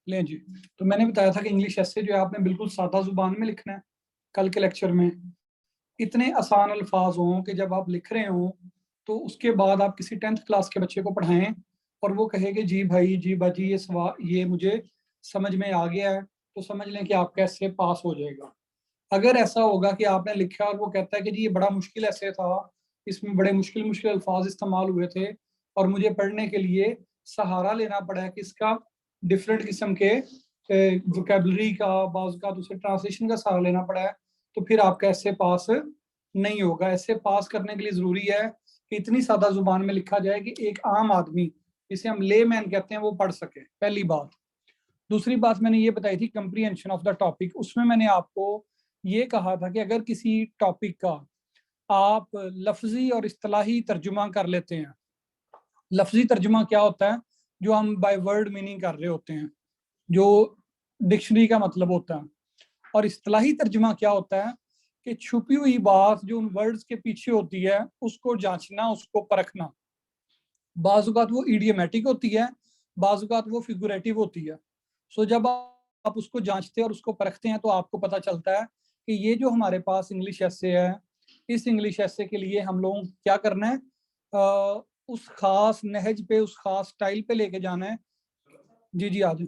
लें जी। तो मैंने बताया था कि इंग्लिश ऐसे जो है आपने बिल्कुल सादा जुबान में लिखना है। कल के लेक्चर में इतने आसान अल्फाज हों कि जब आप लिख रहे हो तो उसके बाद आप किसी 10th क्लास के बच्चे को पढ़ाएं और वो कहे कि जी भाई जी बाजी ये सवाल ये मुझे समझ में आ गया है, तो समझ लें कि आपका ऐसे पास हो जाएगा। अगर ऐसा होगा कि आपने लिखा और वो कहता है कि जी ये बड़ा मुश्किल ऐसे था, इसमें बड़े मुश्किल मुश्किल अल्फाज इस्तेमाल हुए थे और मुझे पढ़ने के लिए सहारा लेना पड़ा है कि इसका डिफरेंट किस्म के वोकेबलरी का बाज़ का दूसरे ट्रांसलेशन का सहारा लेना पड़ा है, तो फिर आपका ऐसे पास नहीं होगा। ऐसे पास करने के लिए जरूरी है कि इतनी सादा जुबान में लिखा जाए कि एक आम आदमी, जिसे हम ले मैन कहते हैं, वो पढ़ सके। पहली बात। दूसरी बात मैंने ये बताई थी कंप्रीहेंशन ऑफ द टॉपिक। उसमें मैंने आपको ये कहा था कि अगर किसी टॉपिक का आप लफ्जी और इस्तिलाही तर्जुमा कर लेते हैं। लफ्जी तर्जुमा क्या होता है? जो हम बाय वर्ड मीनिंग कर रहे होते हैं, जो डिक्शनरी का मतलब होता है। और इस्तिलाही तर्जुमा क्या होता है? कि छुपी हुई बात जो उन वर्ड्स के पीछे होती है उसको जांचना, उसको परखना। बाजुकात वो इडियमेटिक होती है, बाजुकात वो फिगुरेटिव होती है। सो जब आप उसको जांचते हैं और उसको परखते हैं तो आपको पता चलता है कि ये जो हमारे पास इंग्लिश ऐसे है, इस इंग्लिश ऐसे के लिए हम लोगों को क्या करना है, उस खास नहज पे, उस खास स्टाइल पे लेके जाना है। जी जी आज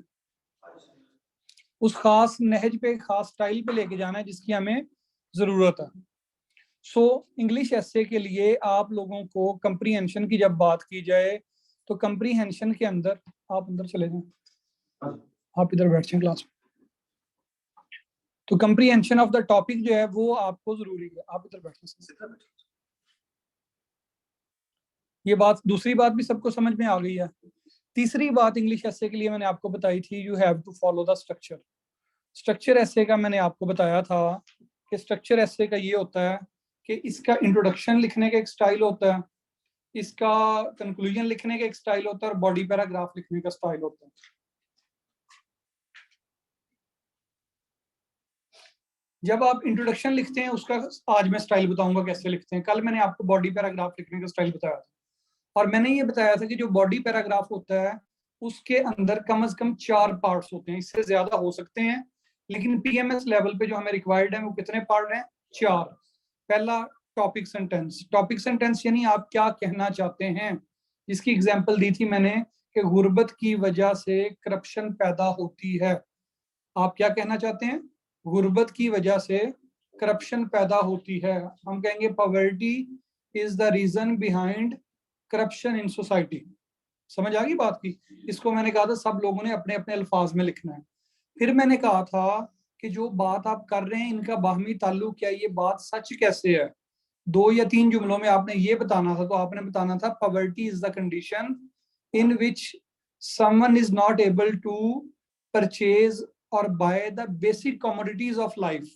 उस खास नहज पे, खास स्टाइल पे लेके जाना है जिसकी हमें जरूरत है। सो इंग्लिश ऐसे के लिए आप लोगों को कंप्रीहेंशन की जब बात की जाए तो कंप्रीहेंशन के अंदर, आप अंदर चले जाएं, आप इधर बैठ जाएं क्लास में। तो कंप्रीहेंशन ऑफ द टॉपिक जो है वो आपको जरूरी है। आप इधर बैठे। ये बात, दूसरी बात भी सबको समझ में आ गई है। तीसरी बात इंग्लिश ऐसे के लिए मैंने आपको बताई थी, you have to follow the structure. Structure ऐसे का मैंने आपको बताया था कि स्ट्रक्चर ऐसे का ये होता है कि इसका इंट्रोडक्शन लिखने का एक स्टाइल होता है, इसका कंक्लूजन लिखने का एक स्टाइल होता है और बॉडी पैराग्राफ लिखने का स्टाइल होता है। जब आप इंट्रोडक्शन लिखते हैं उसका आज मैं स्टाइल बताऊंगा कैसे लिखते हैं। कल मैंने आपको बॉडी पैराग्राफ लिखने का स्टाइल बताया था और मैंने ये बताया था कि जो बॉडी पैराग्राफ होता है उसके अंदर कम से कम 4 पार्ट्स होते हैं, इससे ज्यादा हो सकते हैं, लेकिन पीएमएस लेवल पे जो हमें रिक्वायर्ड है वो कितने पार्ट हैं? 4। पहला टॉपिक सेंटेंस। टॉपिक सेंटेंस यानी आप क्या कहना चाहते हैं, जिसकी एग्जांपल दी थी मैंने कि गुर्बत की वजह से करप्शन पैदा होती है। आप क्या कहना चाहते हैं? गुर्बत की वजह से करप्शन पैदा होती है। हम कहेंगे poverty is the reason behind corruption in society. समझ आ गई बात की? इसको मैंने कहा था सब लोगों ने अपने अपने अल्फाज में लिखना है। फिर मैंने कहा था कि जो बात आप कर रहे हैं इनका बाहमी ताल्लुक क्या है, ये बात सच कैसे है। 2 या 3 जुमलों में आपने ये बताना था। तो आपने बताना था poverty is the condition in which someone is not able to purchase or buy the basic commodities of life.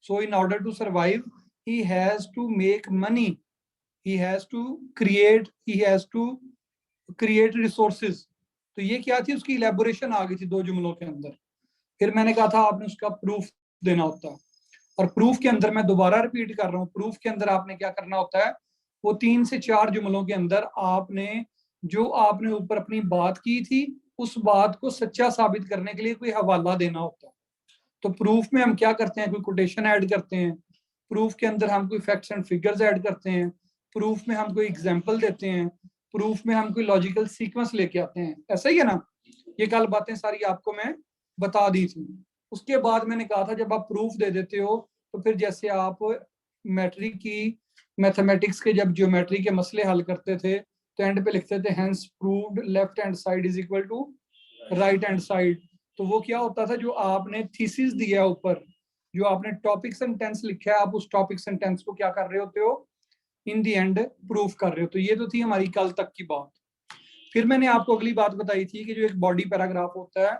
So in order to survive, he has to make money. He has to create resources. तो ये क्या थी? उसकी elaboration आ गई थी 2 जुमलों के अंदर। फिर मैंने कहा था आपने उसका प्रूफ देना होता है और प्रूफ के अंदर मैं दोबारा रिपीट कर रहा हूँ, प्रूफ के अंदर आपने क्या करना होता है, वो 3 से 4 जुमलों के अंदर आपने जो आपने ऊपर अपनी बात की थी उस बात को सच्चा साबित करने के लिए कोई हवाला देना होता है। तो प्रूफ में हम क्या करते हैं? कोई कोटेशन ऐड करते हैं, प्रूफ के अंदर हम कोई फैक्ट्स एंड फिगर्स ऐड करते हैं, प्रूफ में हम कोई एग्जांपल देते हैं, प्रूफ में हम कोई लॉजिकल सीक्वेंस लेके आते हैं। ऐसा ही है ना? ये कल बातें सारी आपको मैं बता दी थी। उसके बाद मैंने कहा था जब आप प्रूफ दे देते हो तो फिर जैसे आप मैट्रिक की मैथमेटिक्स के जब ज्योमेट्री के मसले हल करते थे तो एंड पे लिखते थे hence proved left hand side is equal to right hand side. तो वो क्या होता था, जो आपने थीसिस दिया ऊपर, जो आपने टॉपिक सेंटेंस लिखा है, आप उस टॉपिक सेंटेंस को क्या कर रहे होते हो? इन दी एंड प्रूफ कर रहे हो। तो ये तो थी हमारी कल तक की बात। फिर मैंने आपको अगली बात बताई थी कि जो एक बॉडी पैराग्राफ होता है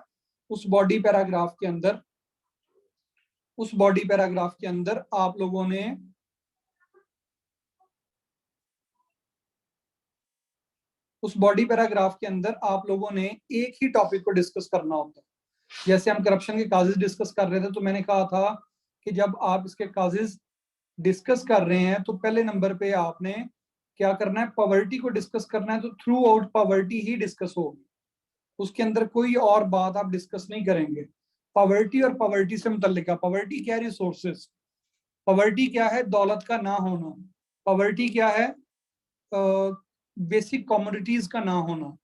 उस बॉडी पैराग्राफ के अंदर आप लोगों ने एक ही टॉपिक को डिस्कस करना होता है। जैसे हम करप्शन के काजेज डिस्कस कर रहे थे तो मैंने कहा था कि जब आप इसके काजेज डिस्कस कर रहे हैं तो पहले नंबर पे आपने क्या करना है? पॉवर्टी को डिस्कस करना है। तो थ्रू आउट पॉवर्टी ही डिस्कस होगी। उसके अंदर कोई और बात आप डिस्कस नहीं करेंगे। पॉवर्टी और पॉवर्टी से मुतल्लिका, पॉवर्टी क्या है? रिसोर्सेज। पॉवर्टी क्या है? दौलत का ना होना। पॉवर्टी क्या है? बेसिक कमोडिटीज का ना होना।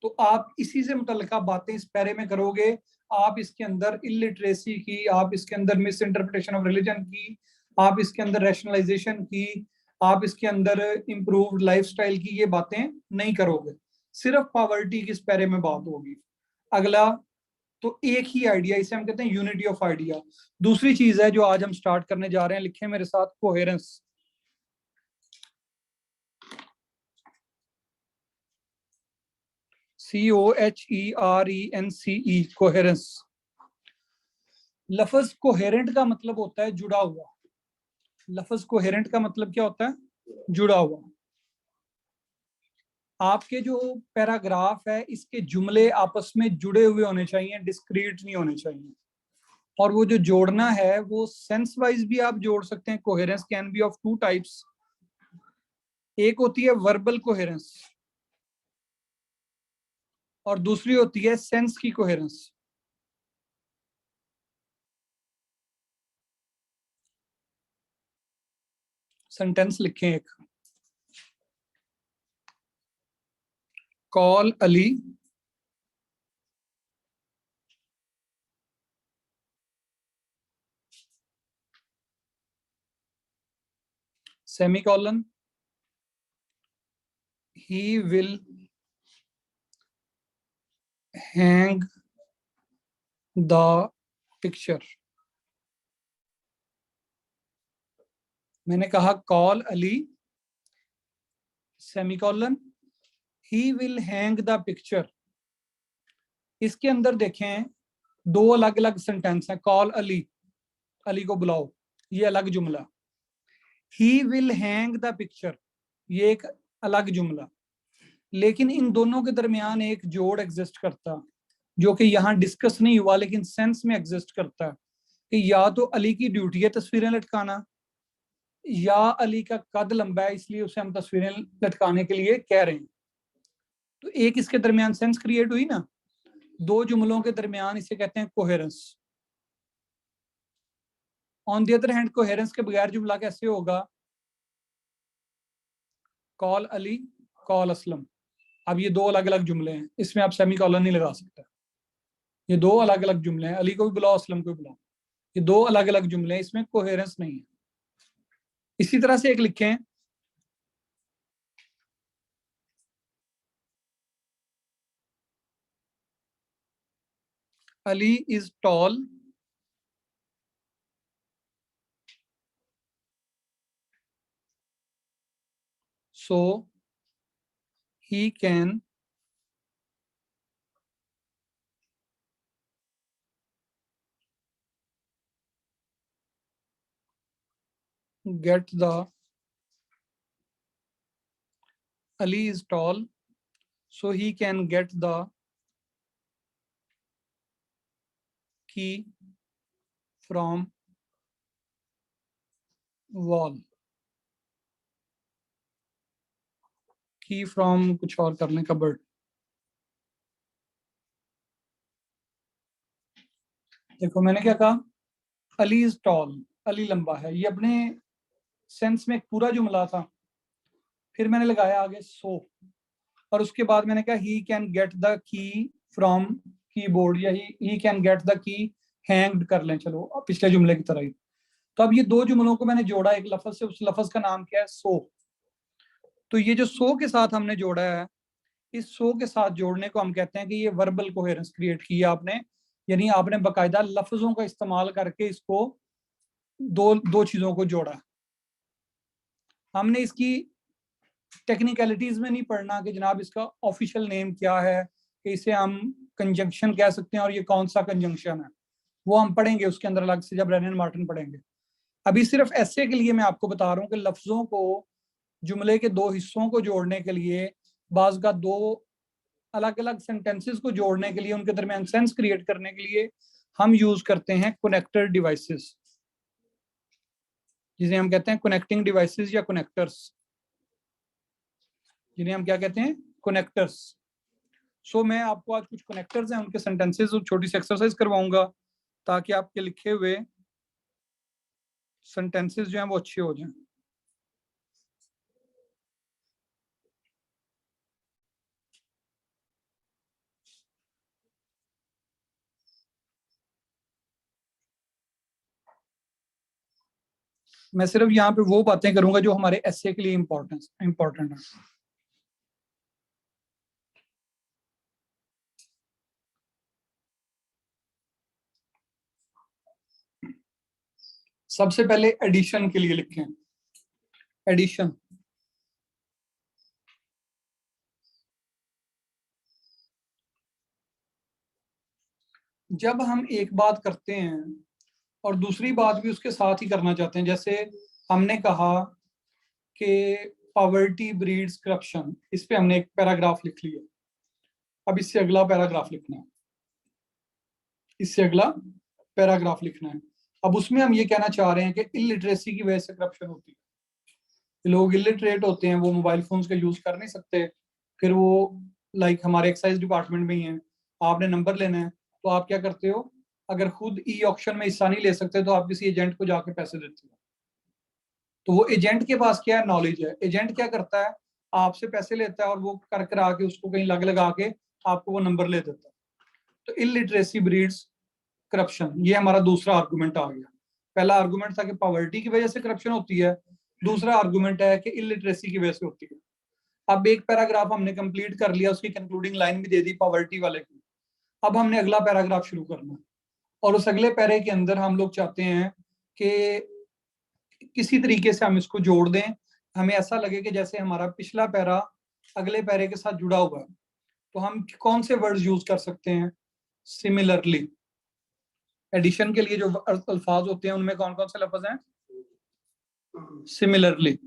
तो आप इसी से मुतल्लिका बातें इस पैरे में करोगे। आप इसके अंदर इलिटरेसी की, आप इसके अंदर मिस इंटरप्रिटेशन ऑफ रिलीजन की, आप इसके अंदर रैशनलाइजेशन की, आप इसके अंदर इंप्रूव्ड लाइफस्टाइल की ये बातें नहीं करोगे। सिर्फ पॉवर्टी की इस पैरे में बात होगी। अगला, तो एक ही आइडिया, इसे हम कहते हैं यूनिटी ऑफ आइडिया। दूसरी चीज है जो आज हम स्टार्ट करने जा रहे हैं, लिखे मेरे साथ, कोहेरेंस। COHERENCE, coherence. लफ्ज कोहेरेंट का मतलब होता है जुड़ा हुआ। लफ्ज कोहेरेंट का मतलब क्या होता है? जुड़ा हुआ। आपके जो पैराग्राफ है इसके जुमले आपस में जुड़े हुए होने चाहिए, डिस्क्रीट नहीं होने चाहिए। और वो जो जोड़ना है वो सेंस वाइज भी आप जोड़ सकते हैं। Coherence can be of two types. एक होती है वर्बल कोहेरेंस और दूसरी होती है सेंस की कोहेरेंस। सेंटेंस लिखें एक, call Ali semicolon he will hang the picture। मैंने कहा call Ali semicolon he will hang the picture। इसके अंदर देखें दो अलग अलग सेंटेंस हैं। कॉल अली, अली को बुलाओ, ये अलग जुमला। he will hang the picture, ये एक अलग जुमला। लेकिन इन दोनों के दरमियान एक जोड़ एग्जिस्ट करता जो कि यहाँ डिस्कस नहीं हुआ लेकिन सेंस में एग्जिस्ट करता है कि या तो अली की ड्यूटी है तस्वीरें लटकाना, या अली का कद लंबा है इसलिए उसे हम तस्वीरें लटकाने के लिए कह रहे हैं। तो एक इसके दरमियान सेंस क्रिएट हुई ना, दो जुमलों के दरमियान, इसे कहते हैं coherence. On the other hand coherence के बगैर जुमला कैसे होगा? Call Ali, call Aslam. अब ये दो अलग अलग जुमले हैं, इसमें आप सेमी कॉलन नहीं लगा सकते। ये दो अलग अलग जुमले हैं, अली को भी बुलाओ असलम को भी बुलाओ, ये दो अलग अलग जुमले हैं, इसमें कोहेरेंस नहीं है। इसी तरह से एक लिखें, Ali is tall so he can get the Ali is tall so he can get the key from wall। की फ्रॉम कुछ और करने का बर्ड। देखो मैंने क्या कहा, अली इज टॉल, अली लंबा है, ये अपने सेंस में एक पूरा जुमला था। फिर मैंने लगाया आगे सो, और उसके बाद मैंने कहा he can get the key from keyboard, या he can get the key hanged कर लें, चलो पिछले जुमले की तरह ही। तो अब ये दो जुमलों को मैंने जोड़ा एक लफ्ज से, उस लफ्ज का नाम क्या है? सो। तो ये जो सो के साथ हमने जोड़ा है, इस सो के साथ जोड़ने को हम कहते हैं कि ये वर्बल कोहेरेंस क्रिएट किया आपने, यानी आपने बाकायदा लफ्जों का इस्तेमाल करके इसको दो दो चीजों को जोड़ा। हमने इसकी टेक्निकलिटीज में नहीं पढ़ना कि जनाब इसका ऑफिशियल नेम क्या है, कि इसे हम कंजंक्शन कह सकते हैं और ये कौन सा कंजंक्शन है, वो हम पढ़ेंगे उसके अंदर अलग से जब रेनन मार्टिन पढ़ेंगे। अभी सिर्फ ऐसे के लिए मैं आपको बता रहा हूँ कि लफ्जों को, जुमले के दो हिस्सों को जोड़ने के लिए, बाज का दो अलग अलग सेंटेंसेस को जोड़ने के लिए, उनके दरमियान सेंस क्रिएट करने के लिए हम यूज करते हैं कनेक्टर डिवाइसेस, जिन्हें हम कहते हैं कनेक्टिंग डिवाइसेस या कनेक्टर्स, जिन्हें हम क्या कहते हैं? कनेक्टर्स। सो मैं आपको आज कुछ कनेक्टर्स हैं उनके सेंटेंसेस और छोटी सी एक्सरसाइज करवाऊंगा ताकि आपके लिखे हुए सेंटेंसेस जो हैं वो अच्छे हो जाएं। मैं सिर्फ यहाँ पे वो बातें करूंगा जो हमारे एसए के लिए इम्पोर्टेंट है। सबसे पहले एडिशन के लिए लिखें। एडिशन, जब हम एक बात करते हैं और दूसरी बात भी उसके साथ ही करना चाहते हैं, जैसे हमने कहा कि पॉवर्टी ब्रीड्स करप्शन, इस पे हमने एक पैराग्राफ लिख लिया। अब इससे अगला पैराग्राफ लिखना है, इससे अगला पैराग्राफ लिखना है। अब उसमें हम ये कहना चाह रहे हैं कि इलिटरेसी की वजह से करप्शन होती है। लोग इलिटरेट होते हैं, वो मोबाइल फोन्स का यूज कर नहीं सकते, फिर वो लाइक हमारे एक्साइज डिपार्टमेंट में ही है, आपने नंबर लेना है तो आप क्या करते हो, अगर खुद ई ऑक्शन में हिस्सा नहीं ले सकते तो आप किसी एजेंट को जाके पैसे देते हो। तो वो एजेंट के पास क्या नॉलेज है, एजेंट क्या करता है, आपसे पैसे लेता है और वो कर कर आके उसको कहीं लगा के आपको वो नंबर ले देता है। तो इलिटरेसी ब्रीड्स करप्शन, ये हमारा दूसरा आर्गुमेंट आ गया। पहला आर्गुमेंट था कि पॉवर्टी की वजह से करप्शन होती है, दूसरा आर्गुमेंट है कि इलिटरेसी की वजह से होती है। अब एक पैराग्राफ हमने कंप्लीट कर लिया, उसकी कंक्लूडिंग लाइन भी दे दी पॉवर्टी वाले की। अब हमने अगला पैराग्राफ शुरू करना है और उस अगले पैरे के अंदर हम लोग चाहते हैं कि किसी तरीके से हम इसको जोड़ दें, हमें ऐसा लगे कि जैसे हमारा पिछला पैरा अगले पैरे के साथ जुड़ा हुआ है। तो हम कौन से वर्ड्स यूज कर सकते हैं, सिमिलरली। एडिशन के लिए जो अल्फाज होते हैं उनमें कौन कौन से लफ्ज हैं, सिमिलरली।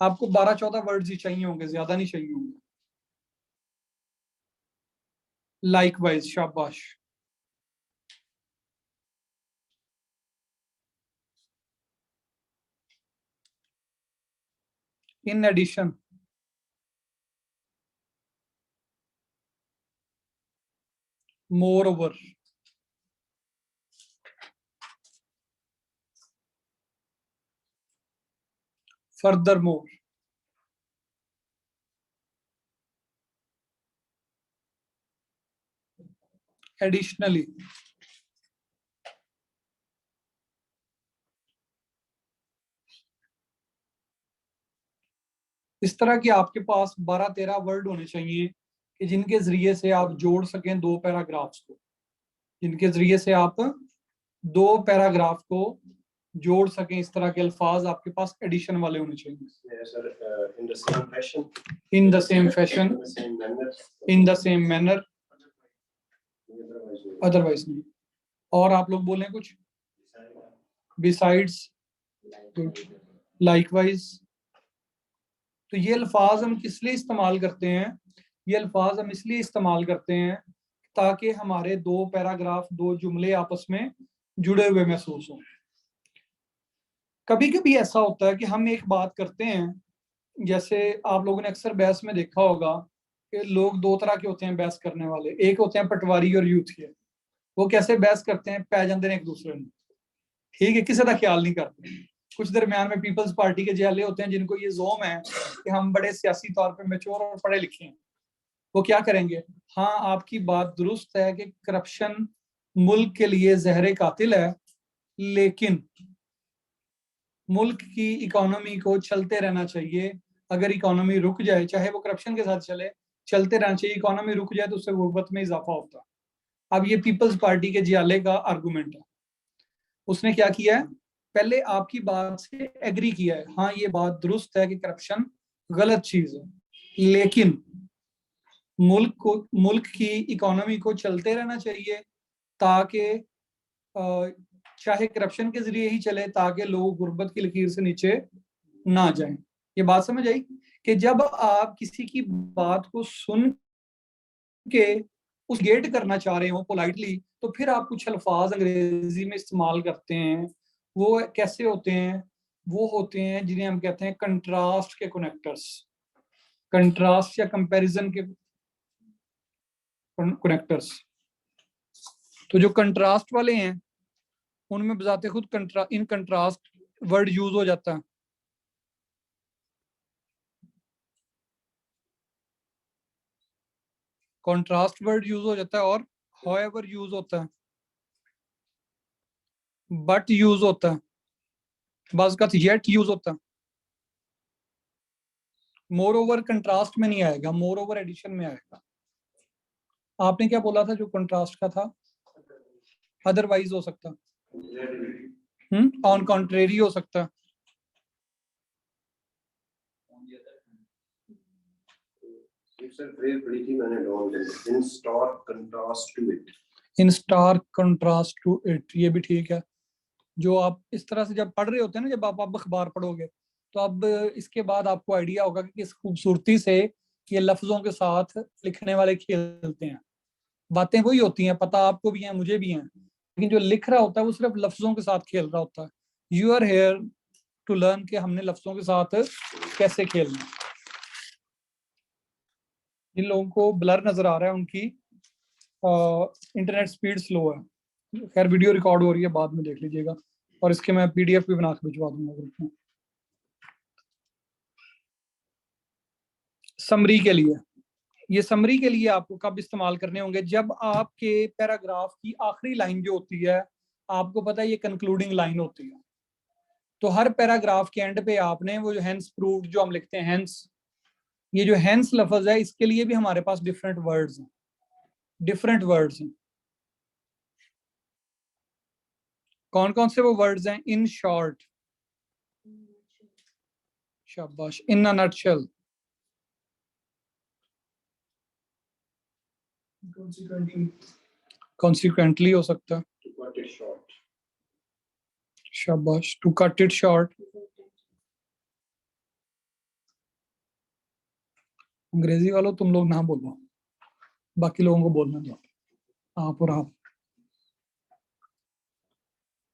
आपको 12-14 वर्ड्स ही चाहिए होंगे, ज्यादा नहीं चाहिए होंगे। लाइकवाइज, शाबाश। In addition, moreover, furthermore, additionally. इस तरह की आपके पास 12-13 वर्ड होने चाहिए कि जिनके जरिए से आप जोड़ सकें दो पैराग्राफ्स को, जिनके जरिए से आप दो पैराग्राफ को जोड़ सकें। इस तरह के अल्फाज आपके पास एडिशन वाले होने चाहिए। In the same fashion, in the same fashion, in the same manner, in the same manner, otherwise we- otherwise नहीं। और आप लोग बोलें कुछ, बिसाइड्स, लाइकवाइज। तो ये अल्फाज हम किस लिए इस्तेमाल करते हैं, ये अल्फाज हम इसलिए इस्तेमाल करते हैं ताकि हमारे दो पैराग्राफ, दो जुमले आपस में जुड़े हुए महसूस हों। कभी कभी ऐसा होता है कि हम एक बात करते हैं, जैसे आप लोगों ने अक्सर बहस में देखा होगा कि लोग दो तरह के होते हैं बहस करने वाले, एक होते हैं पटवारी और यूथिया। वो कैसे बहस करते हैं, पै जाते हैं एक दूसरे में, ठीक है, किसी का ख्याल नहीं करते। कुछ दरमियान में पीपल्स पार्टी के जियाले होते हैं जिनको ये जोम है कि हम बड़े सियासी तौर पे मैच्योर और पढ़े लिखे हैं। वो क्या करेंगे, हाँ आपकी बात दुरुस्त है कि करप्शन मुल्क के लिए जहर कातिल है, लेकिन मुल्क की इकोनॉमी को चलते रहना चाहिए। अगर इकोनॉमी रुक जाए, चाहे वो करप्शन के साथ चले, चलते रहना चाहिए। इकोनॉमी रुक जाए तो उससे गुर्बत में इजाफा होता है। अब ये पीपल्स पार्टी के जियाले का आर्गुमेंट है। उसने क्या किया है, पहले आपकी बात से एग्री किया है, हाँ ये बात दुरुस्त है कि करप्शन गलत चीज है, लेकिन मुल्क की इकोनॉमी को चलते रहना चाहिए ताकि चाहे करप्शन के जरिए ही चले, ताकि लोग गुर्बत की लकीर से नीचे ना जाएं। ये बात समझ आई कि जब आप किसी की बात को सुन के उस गेट करना चाह रहे हो पोलाइटली, तो फिर आप कुछ अल्फाज अंग्रेजी में इस्तेमाल करते हैं। वो कैसे होते हैं, वो होते हैं जिन्हें हम कहते हैं कंट्रास्ट के कनेक्टर्स। कंट्रास्ट या कंपैरिजन के कनेक्टर्स। तो जो कंट्रास्ट वाले हैं उनमें बजाते खुद इन कंट्रास्ट वर्ड यूज हो जाता है। कंट्रास्ट वर्ड यूज हो जाता है और however यूज होता है, बट यूज होता है, बस का येट यूज होता है। मोर ओवर कंट्रास्ट में नहीं आएगा, मोर ओवर एडिशन में आएगा। आपने क्या बोला था जो कंट्रास्ट का था? अदरवाइज हो सकता, ऑन कॉन्ट्रेरी हो सकता। It's a phrase पढ़ी थी मैंने long time. In stark contrast to it. In stark contrast to it, ये भी ठीक है। जो आप इस तरह से जब पढ़ रहे होते हैं ना, जब आप अखबार पढ़ोगे तो अब इसके बाद आपको आइडिया होगा कि किस खूबसूरती से ये लफ्जों के साथ लिखने वाले खेलते हैं। बातें वही होती हैं, पता आपको भी है मुझे भी है, लेकिन जो लिख रहा होता है वो सिर्फ लफ्जों के साथ खेल रहा होता है। You are here to learn कि हमने लफ्जों के साथ कैसे खेलना। जिन लोगों को ब्लर नजर आ रहा है उनकी इंटरनेट स्पीड स्लो है। खैर वीडियो रिकॉर्ड हो रही है, बाद में देख लीजिएगा, और इसके मैं पीडीएफ भी बना के भिजवा दूंगा ग्रुप में। समरी के लिए, ये समरी के लिए आपको कब इस्तेमाल करने होंगे? जब आपके पैराग्राफ की आखिरी लाइन जो होती है, आपको पता है ये कंक्लूडिंग लाइन होती है, तो हर पैराग्राफ के एंड पे आपने वो जो हेंस प्रूव्ड जो हम लिखते हैं हेंस, ये जो हेंस लफ्ज है इसके लिए भी हमारे पास डिफरेंट वर्ड्स हैं, डिफरेंट वर्ड्स हैं। कौन कौन से वो वर्ड्स हैं? इन शॉर्ट, शाबाश, इन अ नटशेल, कॉन्सिक्वेंटली हो सकता है, To cut it short. शाबाश, टू कट इट शॉर्ट। अंग्रेजी वालों तुम लोग ना बोलो, बाकी लोगों को बोलना दो, आप और आप।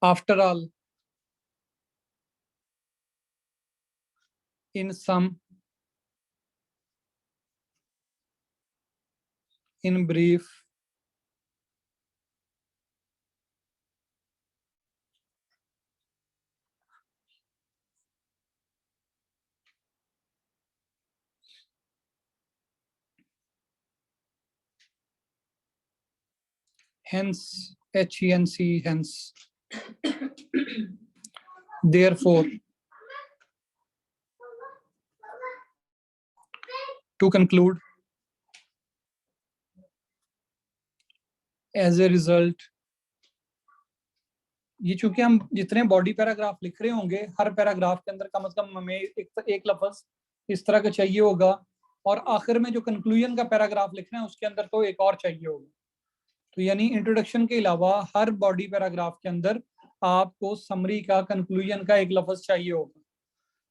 After all, in sum, in brief, hence, HENC, hence, therefore, to conclude, as a result। ये चूंकि हम जितने बॉडी पैराग्राफ लिख रहे होंगे, हर पैराग्राफ के अंदर कम से कम हमें एक लफ्ज इस तरह का चाहिए होगा, और आखिर में जो कंक्लूजन का पैराग्राफ लिखना है उसके अंदर तो एक और चाहिए होगा। तो यानी इंट्रोडक्शन के अलावा हर बॉडी पैराग्राफ के अंदर आपको समरी का, कंक्लूजन का एक लफ्ज चाहिए होगा।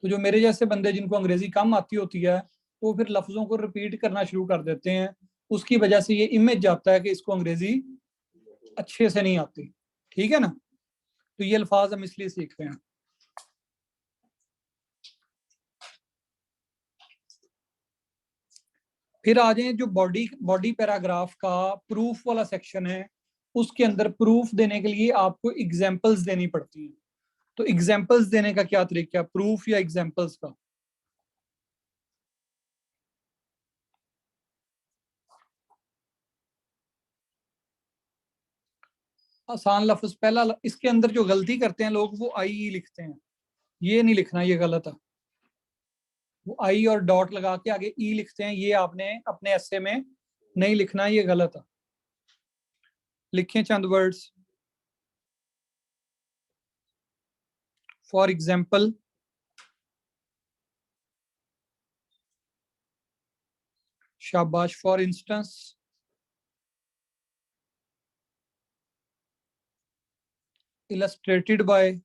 तो जो मेरे जैसे बंदे जिनको अंग्रेजी कम आती होती है, तो फिर लफ्जों को रिपीट करना शुरू कर देते हैं, उसकी वजह से ये इमेज जाता है कि इसको अंग्रेजी अच्छे से नहीं आती। ठीक है ना? तो ये अल्फाज हम इसलिए सीख रहे हैं। फिर आ जाए जो बॉडी बॉडी पैराग्राफ का प्रूफ वाला सेक्शन है, उसके अंदर प्रूफ देने के लिए आपको एग्जांपल्स देनी पड़ती हैं। तो एग्जांपल्स देने का क्या तरीका है, प्रूफ या एग्जांपल्स का? आसान लफ्ज पहला, इसके अंदर जो गलती करते हैं लोग वो आई लिखते हैं, ये नहीं लिखना, ये गलत है। वो आई और डॉट लगा के आगे ई लिखते हैं, ये आपने अपने ऐसे में नहीं लिखना, ये गलत है। लिखें चंद वर्ड्स। फॉर एग्जाम्पल, शाबाश, for instance, illustrated by,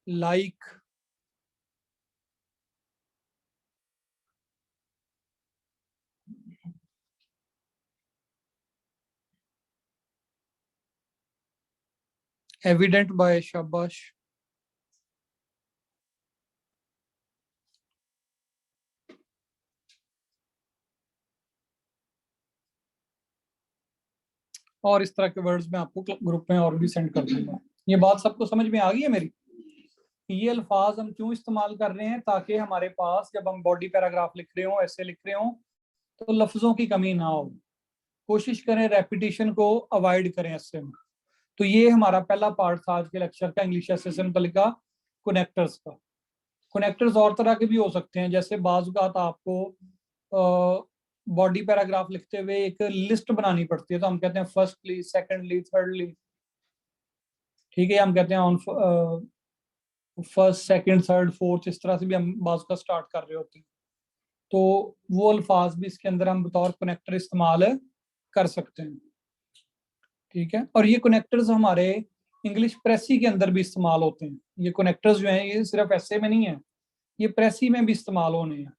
like, evident by, शाबाश, और इस तरह के वर्ड्स मैं आपको ग्रुप में और भी सेंड कर दूंगा। ये बात सबको समझ में आ गई है मेरी? ये अल्फाज हम क्यों इस्तेमाल कर रहे हैं? ताकि हमारे पास जब हम बॉडी पैराग्राफ लिख रहे हो, ऐसे लिख रहे हो, तो लफ्जों की कमी ना हो। कोशिश करें रेपिटेशन को अवॉइड करें ऐसे में। तो ये हमारा पहला पार्ट था आज के लेक्चर का, इंग्लिश एसे से मुतल्लिका कनेक्टर्स का। कनेक्टर्स और तरह के भी हो सकते हैं, जैसे बाज़ औक़ात आपको बॉडी पैराग्राफ लिखते हुए एक लिस्ट बनानी पड़ती है, तो हम कहते हैं फर्स्टली, सेकंडली, थर्डली, ठीक है। हम कहते हैं on first, second, third, fourth, इस तरह से भी हम बाज़ का स्टार्ट कर रहे होते हैं। तो वो अल्फाज भी इसके अंदर हम बतौर कनेक्टर इस्तेमाल कर सकते हैं, ठीक है। और ये कनेक्टर्स हमारे इंग्लिश प्रेसी के अंदर भी इस्तेमाल होते हैं। ये कनेक्टर्स जो हैं ये सिर्फ ऐसे में नहीं है, ये प्रेसी में भी इस्तेमाल होने हैं।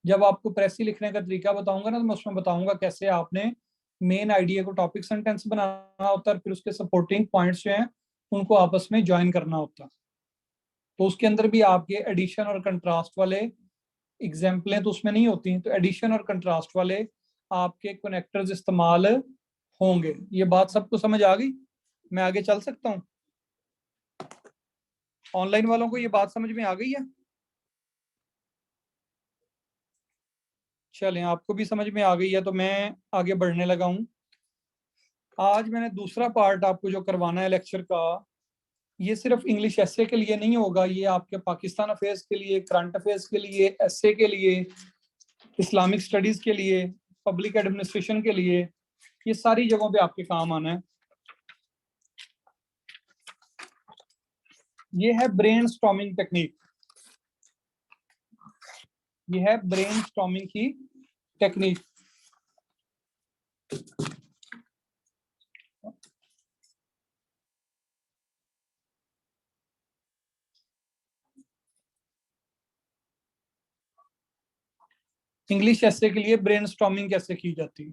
जब आपको प्रेसी लिखने का तरीका बताऊंगा ना, तो मैं उसमें बताऊंगा कैसे आपने मेन आइडिया को टॉपिक सेंटेंस बनाना होता है, फिर उसके सपोर्टिंग पॉइंट्स जो हैं उनको आपस में ज्वाइन करना होता है। तो उसके अंदर भी आपके एडिशन और कंट्रास्ट वाले एग्जाम्पलें तो उसमें नहीं होती, तो एडिशन और कंट्रास्ट वाले आपके कनेक्टर्स इस्तेमाल होंगे। ये बात सबको समझ आ गई? मैं आगे चल सकता हूँ? ऑनलाइन वालों को ये बात समझ में आ गई है? चलें, आपको भी समझ में आ गई है तो मैं आगे बढ़ने लगा हूँ। आज मैंने दूसरा पार्ट आपको जो करवाना है लेक्चर का, ये सिर्फ इंग्लिश एसे के लिए नहीं होगा, ये आपके पाकिस्तान अफेयर्स के लिए, करंट अफेयर्स के लिए, एसे के लिए, इस्लामिक स्टडीज के लिए, पब्लिक एडमिनिस्ट्रेशन के लिए, ये सारी जगहों पे आपके काम आना है। ये है ब्रेनस्टॉर्मिंग टेक्निक। ये है ब्रेनस्टॉर्मिंग की टेक्निक। इंग्लिश एसे के लिए ब्रेनस्टॉर्मिंग कैसे की जाती है?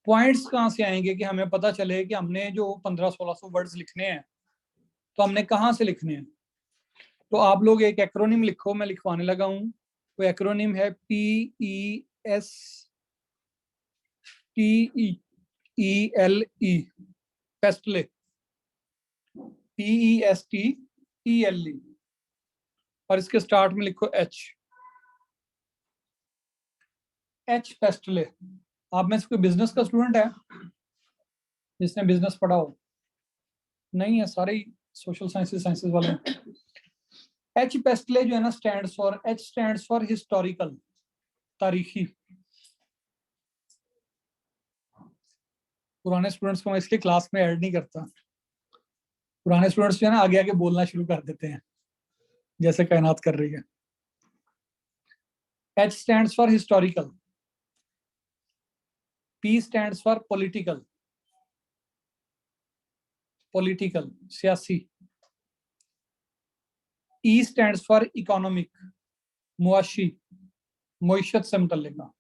पॉइंट्स कहाँ से आएंगे कि हमें पता चले कि हमने जो 1500-1600 वर्ड्स लिखने हैं तो हमने कहाँ से लिखने हैं? तो आप लोग एक एक्रोनिम लिखो, मैं लिखवाने लगा हूँ। वो एक्रोनिम है PESTELE, पेस्टले, PESTELE, और इसके स्टार्ट में लिखो H पेस्टले। आप में से कोई बिजनेस का स्टूडेंट है जिसने बिजनेस पढ़ा हो? नहीं है, सारे ही सोशल साइंसेस वाले हैं। H पेस्टले जो है ना, H स्टैंड्स फॉर हिस्टोरिकल, तारीखी। पुराने स्टूडेंट्स को मैं इसलिए क्लास में ऐड नहीं करता, पुराने स्टूडेंट्स जो है ना आगे आगे बोलना शुरू कर देते हैं जैसे कायनात कर रही है। H stands for historical, P stands for political, सियासी। E स्टैंड्स फॉर इकोनॉमिक, मुआशी, मईशत से मुतल्लिका।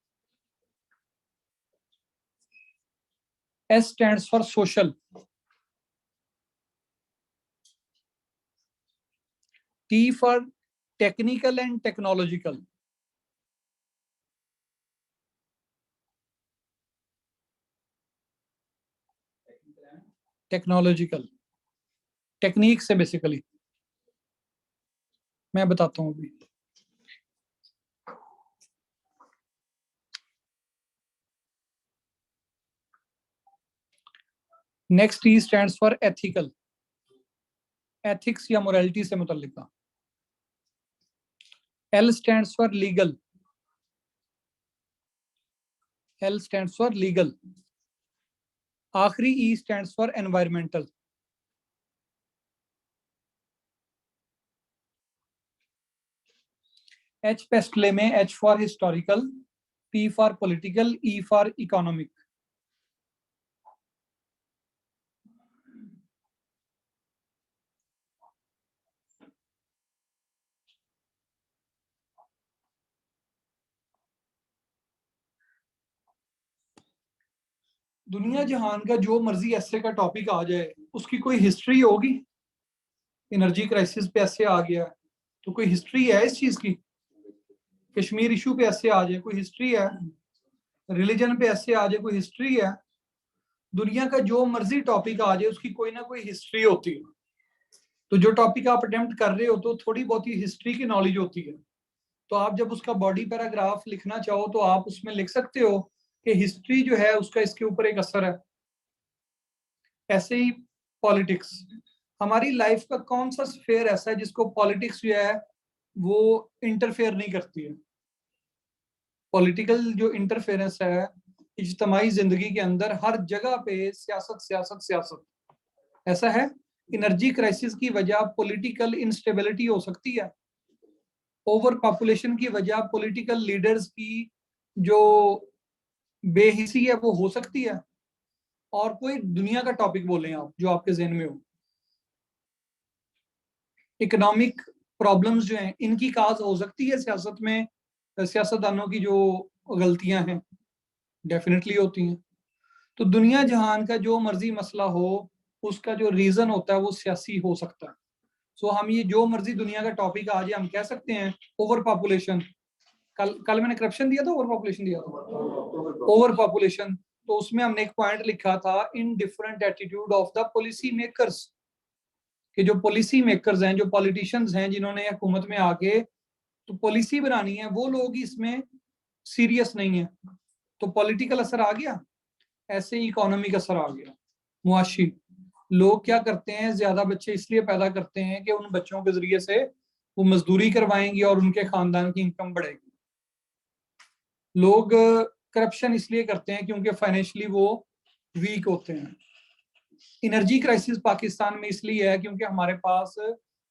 S stands for social, T for technical and technological, technique से बेसिकली मैं बताता हूँ अभी। Next E stands for ethical, ethics या मोरालिटी से मुतल्लिका। L stands for legal, L stands for legal. आखिरी E stands for environmental. H पेस्टले में H for historical, P for political, E for economic. दुनिया जहान का जो मर्जी ऐसे का टॉपिक आ जाए, उसकी कोई हिस्ट्री होगी? एनर्जी क्राइसिस पे ऐसे आ गया तो कोई हिस्ट्री है इस चीज की? कश्मीर इशू पे ऐसे आ जाए, कोई हिस्ट्री है? रिलीजन पे ऐसे आ जाए, कोई हिस्ट्री है? दुनिया का जो मर्जी टॉपिक आ जाए उसकी कोई ना कोई हिस्ट्री होती है। तो जो टॉपिक आप अटेम्प्ट कर रहे हो तो थोड़ी बहुत ही हिस्ट्री की नॉलेज होती है। तो आप जब उसका बॉडी पैराग्राफ लिखना चाहो तो आप उसमें लिख सकते हो कि हिस्ट्री जो है उसका इसके ऊपर एक असर है। ऐसे ही पॉलिटिक्स, हमारी लाइफ का कौन सा स्फेयर ऐसा है जिसको पॉलिटिक्स जो है वो इंटरफेयर नहीं करती है। पॉलिटिकल जो इंटरफेरेंस है इज्तमाही जिंदगी के अंदर हर जगह पे सियासत सियासत सियासत, ऐसा है। एनर्जी क्राइसिस की वजह पॉलिटिकल इंस्टेबिलिटी हो सकती है। ओवर पॉपुलेशन की वजह पॉलिटिकल लीडर्स की जो बेहिसी है वो हो सकती है। और कोई दुनिया का टॉपिक बोलें आप जो आपके जहन में हो। इकोनॉमिक प्रॉब्लम्स जो हैं इनकी काज हो सकती है सियासत में, सियासतदानों की जो गलतियां हैं डेफिनेटली होती हैं। तो दुनिया जहान का जो मर्जी मसला हो उसका जो रीजन होता है वो सियासी हो सकता है। सो हम ये जो मर्जी दुनिया का टॉपिक आज हम कह सकते हैं ओवर पॉपुलेशन। कल कल मैंने करप्शन दिया था, ओवर पॉपुलेशन दिया था। ओवर पॉपुलेशन, तो उसमें हमने एक पॉइंट लिखा था in different attitude of the policy makers, कि जो पॉलिसी मेकर्स हैं, जो पॉलिटिशियंस हैं जिन्होंने हुकूमत में आके तो पॉलिसी बनानी है, वो लोग इसमें सीरियस नहीं है। तो पॉलिटिकल असर आ गया, ऐसे ही इकोनॉमिक असर आ गया। मुआशी लोग क्या करते हैं, ज्यादा बच्चे इसलिए पैदा करते हैं कि उन बच्चों के जरिए से वो मजदूरी करवाएंगे और उनके खानदान की इनकम बढ़ेगी। लोग करप्शन इसलिए करते हैं क्योंकि फाइनेंशियली वो वीक होते हैं। एनर्जी क्राइसिस पाकिस्तान में इसलिए है क्योंकि हमारे पास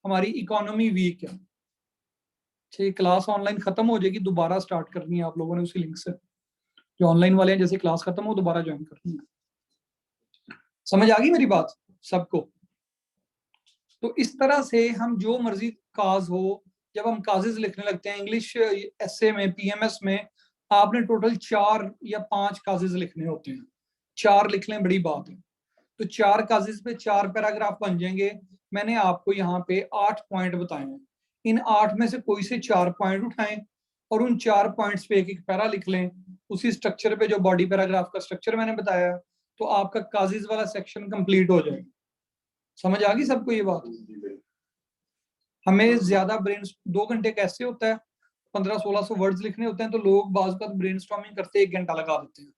हमारी इकोनॉमी वीक है। क्लास ऑनलाइन खत्म हो जाएगी, दोबारा स्टार्ट करनी है आप लोगों ने उसी लिंक से। जो ऑनलाइन वाले हैं जैसे क्लास खत्म हो दोबारा ज्वाइन करनी है। समझ आ गई मेरी बात सबको? तो इस तरह से हम जो मर्जी काज हो, जब हम काजेज लिखने लगते हैं इंग्लिश एसए में, पीएमएस में आपने टोटल 4 या 5 काजेज लिखने होते हैं। 4 लिख लें बड़ी बात है। तो 4 काजेज पे 4 पैराग्राफ बन जाएंगे। मैंने आपको यहाँ पे 8 पॉइंट बताए हैं। इन 8 में से कोई से 4 पॉइंट उठाएं और उन 4 पॉइंट्स पे एक एक पैरा लिख लें उसी स्ट्रक्चर पे जो बॉडी पैराग्राफ का स्ट्रक्चर मैंने बताया। तो आपका काजेज वाला सेक्शन कंप्लीट हो जाएगा। समझ आ गई सबको ये बात? हमें ज्यादा ब्रेन 2 घंटे कैसे होता है, 1500-1600 वर्ड्स लिखने होते हैं, तो लोग बाज का ब्रेन स्टॉर्मिंग करते 1 घंटा लगा देते हैं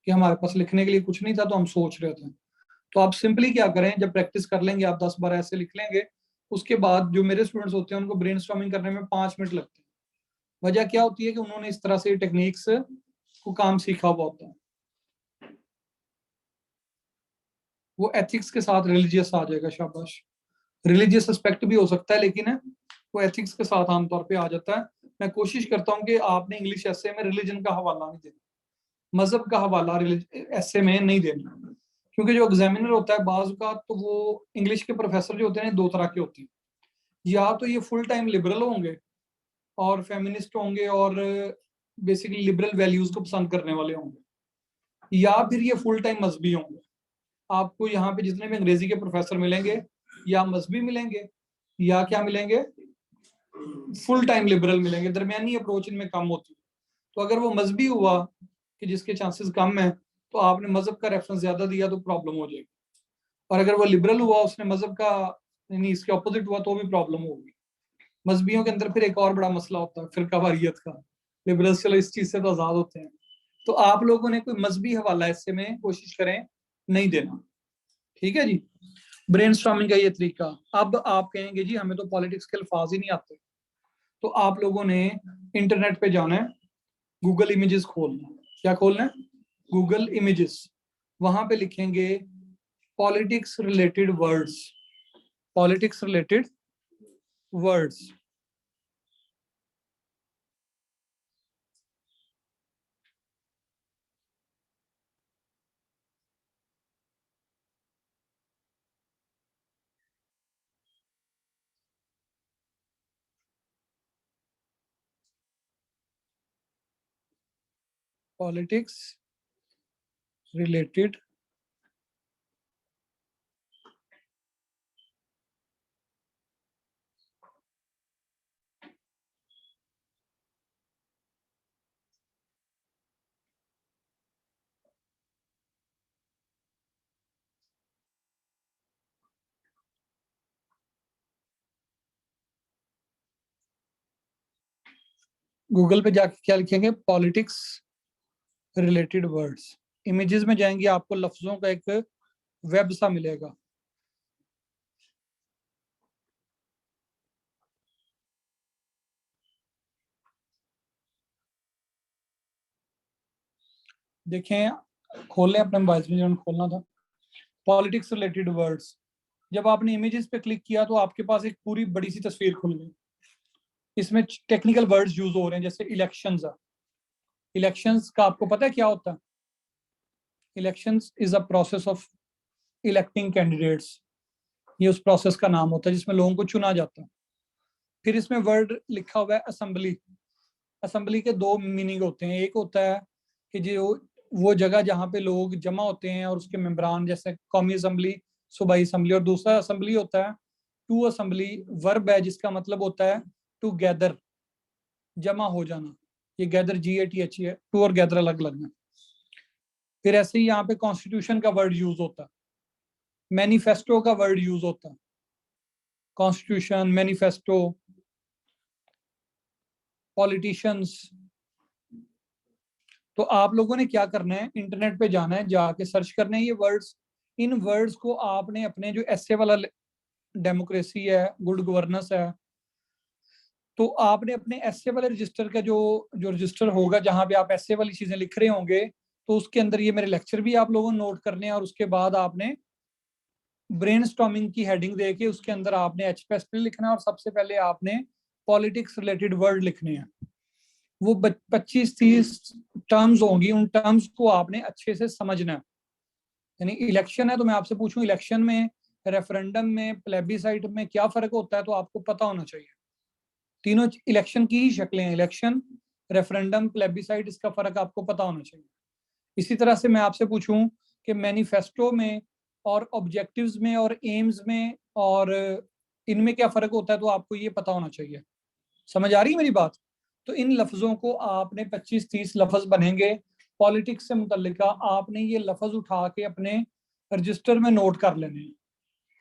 कि हमारे पास लिखने के लिए कुछ नहीं था तो हम सोच रहे थे। तो आप सिंपली क्या करें, जब प्रैक्टिस कर लेंगे आप 10-12 ऐसे लिख लेंगे, उसके बाद जो मेरे स्टूडेंट्स होते हैं उनको ब्रेन स्टॉर्मिंग करने में 5 मिनट लगते हैं। वजह क्या होती है कि उन्होंने इस तरह से टेक्निक्स को काम सीखा हुआ होता है। वो एथिक्स के साथ रिलीजियस आ जाएगा, शाबाश। रिलीजियस एस्पेक्ट भी हो सकता है लेकिन वो एथिक्स के साथ आमतौर पे आ जाता है। मैं कोशिश करता हूँ कि आपने इंग्लिश एसे में रिलीजन का हवाला नहीं देना, मजहब का हवाला एसे में नहीं देना। क्योंकि जो एग्जामिनर होता है बाज का, तो वो इंग्लिश के प्रोफेसर जो होते हैं 2 तरह के होते हैं। या तो ये फुल टाइम लिबरल होंगे और फेमिनिस्ट होंगे और बेसिकली लिबरल वैल्यूज को पसंद करने वाले होंगे, या फिर ये फुल टाइम मजहबी होंगे। आपको यहाँ पे जितने भी अंग्रेजी के प्रोफेसर मिलेंगे या मजहबी मिलेंगे या क्या मिलेंगे, फुल टाइम लिबरल मिलेंगे। दरमियानी अप्रोच इनमें कम होती है। तो अगर वो मजहबी हुआ कि जिसके चांसेस कम है, तो आपने मजहब का रेफरेंस ज्यादा दिया तो प्रॉब्लम हो जाएगी। और अगर वो लिबरल हुआ, उसने मजहब का यानी इसके ऑपोजिट हुआ, तो भी प्रॉब्लम होगी। मजहबियों के अंदर फिर एक और बड़ा मसला होता है फिरका वारियत का। लिबरल्स चलो इस चीज से तो आजाद होते हैं। तो आप लोगों ने कोई मजहबी हवाला ऐसे में कोशिश करें नहीं देना, ठीक है जी। ब्रेन स्टॉर्मिंग का ये तरीका। अब आप कहेंगे जी हमें तो पॉलिटिक्स के अल्फाज ही नहीं आते। तो आप लोगों ने इंटरनेट पे जाना है, गूगल इमेजेस खोलना है। क्या खोलना है? Google images. वहां पे लिखेंगे politics related words, politics related words. Politics related Google पे जाके क्या लिखेंगे, पॉलिटिक्स रिलेटेड वर्ड्स, इमेजेस में जाएंगे आपको लफ्जों का एक वेब सा मिलेगा। देखें, खोलें अपने मोबाइल में, जो खोलना था, पॉलिटिक्स रिलेटेड वर्ड्स। जब आपने इमेजेस पे क्लिक किया तो आपके पास एक पूरी बड़ी सी तस्वीर खुल गई। इसमें टेक्निकल वर्ड्स यूज हो रहे हैं, जैसे इलेक्शंस। इलेक्शंस का आपको पता है क्या होता है? Elections is a process of electing candidates. ये उस प्रोसेस का नाम होता है जिसमें लोगों को चुना जाता है। फिर इसमें वर्ड लिखा हुआ है असेंबली। असेंबली के दो मीनिंग होते हैं। एक होता है कि जो वो जगह जहाँ पे लोग जमा होते हैं और उसके मेंबरान, जैसे कौमी असेंबली, सूबाई असेंबली। और दूसरा असेंबली होता है टू असेंबली, वर्ब है जिसका मतलब होता है टू गैदर, जमा हो जाना। ये गैदर GATH है, टू और गैदर अलग अलग है। फिर ऐसे ही यहाँ पे कॉन्स्टिट्यूशन का वर्ड यूज होता है, मैनिफेस्टो का वर्ड यूज होता है, कॉन्स्टिट्यूशन, मैनिफेस्टो, पॉलिटिशियंस। तो आप लोगों ने क्या करना है, इंटरनेट पे जाना है, जाके सर्च करना है ये वर्ड्स। इन वर्ड्स को आपने अपने जो एसए वाला डेमोक्रेसी है, गुड गवर्नेंस है, तो आपने अपने एसए वाले रजिस्टर का जो जो रजिस्टर होगा जहां पे आप एसए वाली चीजें लिख रहे होंगे, तो उसके अंदर ये मेरे लेक्चर भी आप लोगों ने नोट करने हैं। और उसके बाद आपने ब्रेनस्टॉर्मिंग की हेडिंग देके उसके अंदर आपने HPSP लिखना है, और सबसे पहले आपने पॉलिटिक्स रिलेटेड वर्ड लिखने हैं। वो 25-30 टर्म्स होंगी, उन टर्म्स को आपने अच्छे से समझना है। यानी इलेक्शन है तो मैं आपसे पूछूं, इलेक्शन में, रेफरेंडम में, प्लेबिसाइट में क्या फर्क होता है, तो आपको पता होना चाहिए। तीनों इलेक्शन की ही शक्लें हैं, इलेक्शन, रेफरेंडम, प्लेबिसाइट, इसका फर्क आपको पता होना चाहिए। इसी तरह से मैं आपसे पूछूं कि मैनिफेस्टो में और ऑब्जेक्टिव्स में और एम्स में और इनमें क्या फर्क होता है, तो आपको ये पता होना चाहिए। समझ आ रही है मेरी बात? तो इन लफ्जों को आपने 25-30 लफ्ज बनेंगे पॉलिटिक्स से मुतल्लिका, आपने ये लफ्ज उठा के अपने रजिस्टर में नोट कर लेने हैं।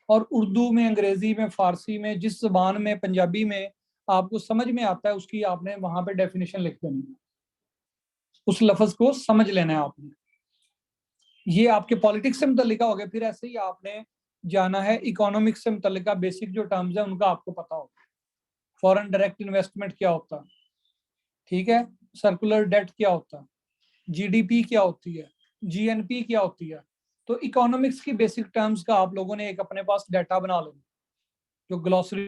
और उर्दू में, अंग्रेजी में, फारसी में, जिस जबान में, पंजाबी में आपको समझ में आता है उसकी आपने वहां पे डेफिनेशन लिख देनी है। उस लफ्ज को समझ लेना है आपने। ये आपके पॉलिटिक्स से मुतल्लिका हो गया। फिर ऐसे ही आपने जाना है इकोनॉमिक्स से मुतल्लिका, बेसिक जो टर्म्स है उनका आपको पता हो। फॉरेन डायरेक्ट इन्वेस्टमेंट क्या होता है, ठीक है, सर्कुलर डेट क्या होता है, GDP क्या होती है, GNP क्या होती है। तो इकोनॉमिक्स की बेसिक टर्म्स का आप लोगों ने एक अपने पास डाटा बना लेना, जो ग्लॉसरी